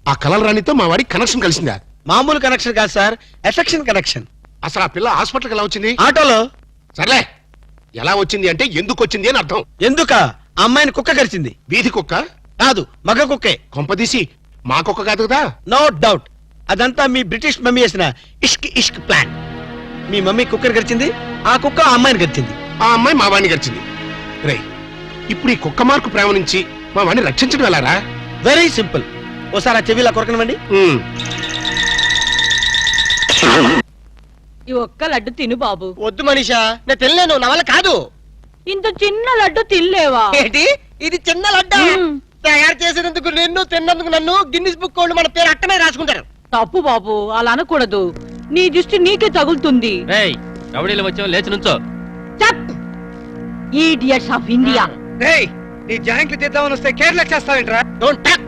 ఆ కలల రాణితో మా వాడికి కనెక్షన్ కలిసిందా? మామూలు కనెక్షన్ కాదు సార్, ఎఫెక్షన్ కనెక్షన్. అసలు ఆ పిల్ల హాస్పిటల్కి ఎలా వచ్చింది? ఆటోలో. సర్లే, ఎలా వచ్చింది అంటే ఎందుకు వచ్చింది అని అర్థం. ఎందుక? అమ్మాయిని కుక్క కరిచింది. వీధి కుక్క కాదు, మగ కుక్కే. కొంపదీసి మా కుక్క కాదు కదా? నో డౌట్, అదంతా మీ బ్రిటిష్ మమ్మీ చేసిన ఇష్క్ ఇష్క్ ప్లాన్. మీ మమ్మీ కుక్కర్ గడిచింది, ఆ కుక్క ఆ అమ్మాయిని గడిచింది. ఆ అమ్మాయి మా వాడిని గడిచింది. రేయ్, ఇప్పుడు ఈ కుక్క మార్కు ప్రేమ నుంచి మా వాడిని రక్షించడం ఎలారా? Very simple. ఓసారి ఆ చెవిలా కొరకనివ్వండి. ఈ ఒక్క లడ్డు తిను బాబు. వద్దు మనీషా, నేను తినలేను, నా వల్ల కాదు. ఇంత చిన్న లడ్డు తినలేవా? ఏంటి ఇది చిన్న లడ్డా? తయారు చేసినందుకు నిన్ను, తిన్నందుకు నన్ను గిన్నిస్ బుక్ వాళ్ళు మన పేరు అట్టనే రాసుకుంటారు. తప్పు బాబు, అలా అనకూడదు. నీ దృష్టి నీకే తగులుతుంది. రౌడీలు వచ్చావు, లేచి నుంచో. Idiots of India. నీ జాయింట్లు చేద్దామని వస్తే కేరళ చేస్తావేంట్రా? Don't talk.